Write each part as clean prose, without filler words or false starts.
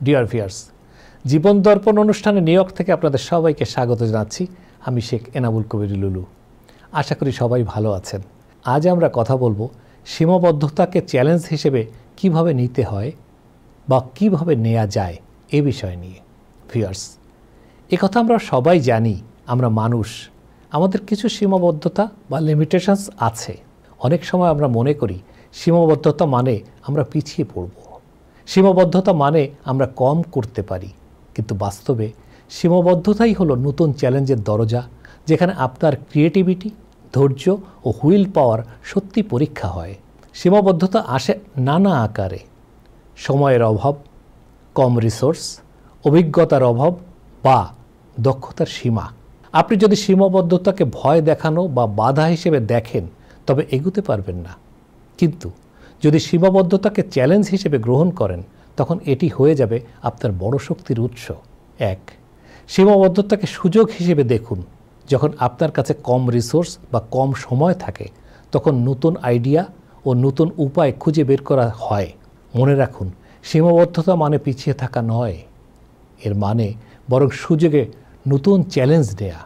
Dear viewers, জীবন দর্পণ অনুষ্ঠানে new York থেকে আপনাদের সবাইকে স্বাগত জানাচ্ছি। আমি শেখ এনামুল কবির লুলু। আশা করি সবাই ভালো আছেন। আজ আমরা কথা বলবো সীমাবদ্ধতাকে চ্যালেঞ্জ হিসেবে কিভাবে নিতে হয় বা কিভাবে নেওয়া যায় এ বিষয় নিয়ে। ভিউয়ার্স, কথা আমরা সবাই জানি, আমরা মানুষ, আমাদের কিছু সীমাবদ্ধতা বা লিমিটেশনস আছে। অনেক সময় আমরা মনে করি সীমাবদ্ধতা মানে আমরা পিছিয়ে পড়ব, সীমাবদ্ধতা মানে আমরা কম করতে পারি। কিন্তু বাস্তবে সীমাবদ্ধতাই হলো নতুন চ্যালেঞ্জের দরজা, যেখানে আপনার ক্রিয়েটিভিটি, ধৈর্য ও হুইল পাওয়ার সত্যি পরীক্ষা হয়। সীমাবদ্ধতা আসে নানা আকারে: সময়ের অভাব, কম রিসোর্স, অভিজ্ঞতার অভাব বা দক্ষতার সীমা। আপনি যদি সীমাবদ্ধতাকে ভয় দেখানো বা বাধা হিসেবে দেখেন, তবে এগুতে পারবেন না। কিন্তু যদি সীমাবদ্ধতাকে চ্যালেঞ্জ হিসেবে গ্রহণ করেন, তখন এটি হয়ে যাবে আপনার বড় শক্তির উৎস। এক, সীমাবদ্ধতাকে সুযোগ হিসেবে দেখুন। যখন আপনার কাছে কম রিসোর্স বা কম সময় থাকে, তখন নতুন আইডিয়া ও নতুন উপায় খুঁজে বের করা হয়। মনে রাখুন, সীমাবদ্ধতা মানে পিছিয়ে থাকা নয়, এর মানে বরং সুযোগে নতুন চ্যালেঞ্জ নেয়া।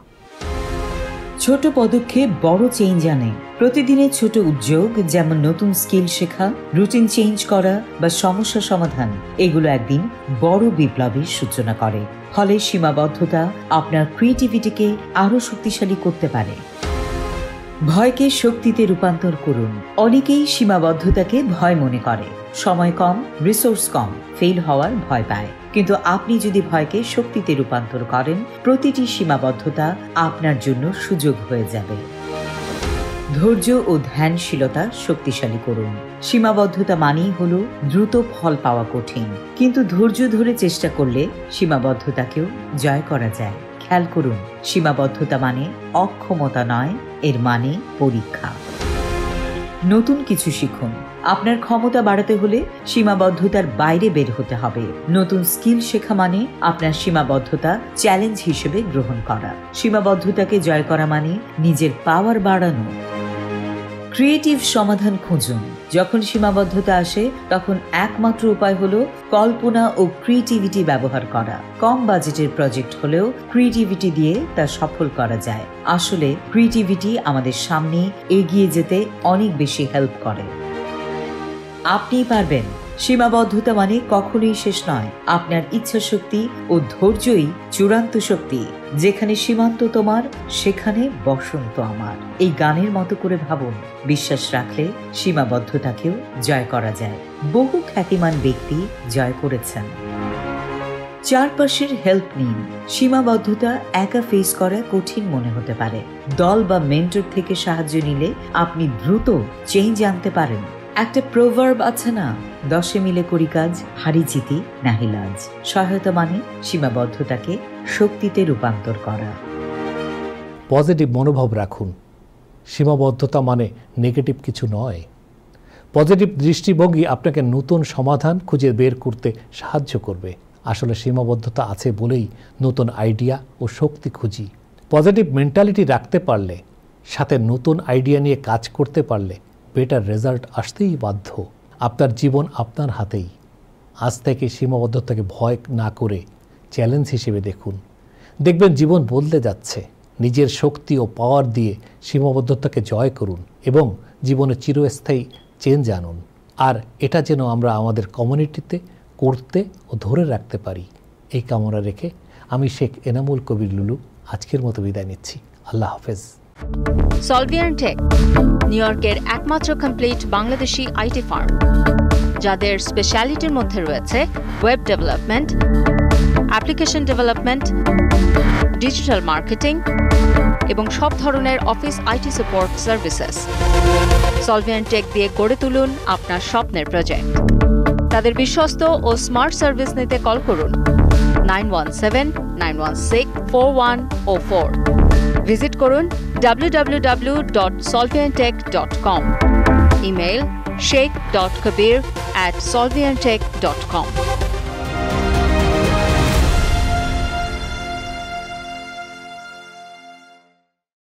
ছোট পদক্ষেপ বড় চেঞ্জ আনে। প্রতিদিনের ছোট উদ্যোগ, যেমন নতুন স্কিল শেখা, রুটিন চেঞ্জ করা বা সমস্যা সমাধান, এগুলো একদিন বড় বিপ্লবের সূচনা করে। ফলে সীমাবদ্ধতা আপনার ক্রিয়েটিভিটিকে আরো শক্তিশালী করতে পারে। ভয়কে শক্তিতে রূপান্তর করুন। অনেকেই সীমাবদ্ধতাকে ভয় মনে করে। সময় কম, রিসোর্স কম, ফেল হওয়ার ভয় পায়। কিন্তু আপনি যদি ভয়কে শক্তিতে রূপান্তর করেন, প্রতিটি সীমাবদ্ধতা আপনার জন্য সুযোগ হয়ে যাবে। ধৈর্য ও ধ্যানশীলতা শক্তিশালী করুন। সীমাবদ্ধতা মানেই হলো দ্রুত ফল পাওয়া কঠিন, কিন্তু ধৈর্য ধরে চেষ্টা করলে সীমাবদ্ধতাকেও জয় করা যায়। খেয়াল করুন, সীমাবদ্ধতা মানে অক্ষমতা নয়, এর মানে পরীক্ষা। নতুন কিছু শিখুন। আপনার ক্ষমতা বাড়াতে হলে সীমাবদ্ধতার বাইরে বের হতে হবে। নতুন স্কিল শেখা মানে আপনার সীমাবদ্ধতা চ্যালেঞ্জ হিসেবে গ্রহণ করা। সীমাবদ্ধতাকে জয় করা মানে নিজের পাওয়ার বাড়ানো। ক্রিয়েটিভ সমাধান খুঁজুন। যখন সীমাবদ্ধতা আসে, তখন একমাত্র উপায় হলো কল্পনা ও ক্রিয়েটিভিটি ব্যবহার করা। কম বাজেটের প্রজেক্ট হলেও ক্রিয়েটিভিটি দিয়ে তা সফল করা যায়। আসলে ক্রিয়েটিভিটি আমাদের সামনে এগিয়ে যেতে অনেক বেশি হেল্প করে। আপনিই পারবেন। সীমাবদ্ধতা মানে কখনোই শেষ নয়। আপনার ইচ্ছা শক্তি ও ধৈর্যই চূড়ান্ত শক্তি। যেখানে সীমান্ত তোমার, সেখানে বসন্ত আমার। এই গানের মতো করে ভাবুন, বিশ্বাস রাখলে সীমাবদ্ধতাকেও জয় করা যায়। বহু খ্যাতিমান ব্যক্তি জয় করেছেন। চারপাশের হেল্প নিন। সীমাবদ্ধতা একা ফেস করা কঠিন মনে হতে পারে। দল বা মেন্টর থেকে সাহায্য নিলে আপনি দ্রুত চেঞ্জ আনতে পারেন। একটা প্রভার্ব আছে না, 10 মিলে করি কাজ, হারি জিতি নাহি লাজ। সহায়তা মানে সীমাবদ্ধতাকে শক্তিতে রূপান্তর করা। পজিটিভ মনোভাব রাখুন। সীমাবদ্ধতা মানে নেগেটিভ কিছু নয়। পজিটিভ দৃষ্টিভঙ্গি আপনাকে নতুন সমাধান খুঁজে বের করতে সাহায্য করবে। আসলে সীমাবদ্ধতা আছে বলেই নতুন আইডিয়া ও শক্তি খুঁজি। পজিটিভ মেন্টালিটি রাখতে পারলে, সাথে নতুন আইডিয়া নিয়ে কাজ করতে পারলে বেটার রেজাল্ট আসতেই বাধ্য। আপনার জীবন আপনার হাতেই। আজ থেকে সীমাবদ্ধতাকে ভয় না করে চ্যালেঞ্জ হিসেবে দেখুন। দেখবেন জীবন বদলে যাচ্ছে। নিজের শক্তি ও পাওয়ার দিয়ে সীমাবদ্ধতাকে জয় করুন এবং জীবনে চিরস্থায়ী চেঞ্জ আনুন। আর এটা যেন আমরা আমাদের কমিউনিটিতে করতে ও ধরে রাখতে পারি, এই কামনা রেখে আমি শেখ এনামুল কবির লুলু আজকের মতো বিদায় নিচ্ছি। আল্লাহ হাফেজ। সলভিয়ান টেক নিউ ইয়র্কের একমাত্র কমপ্লিট বাংলাদেশি আইটি ফার্ম, যাদের স্পেশালিটির মধ্যে রয়েছে web development, application development, digital marketing এবং সব ধরনের office IT support services. Solvian Tech দিয়ে গড়ে তুলুন আপনার স্বপ্নের প্রজেক্ট। তাদের বিশ্বস্ত ও স্মার্ট সার্ভিস নিতে কল করুন 9179164104। ভিজিট করুন www.solviantech.com। Email sheikh.kabir@solviantech.com।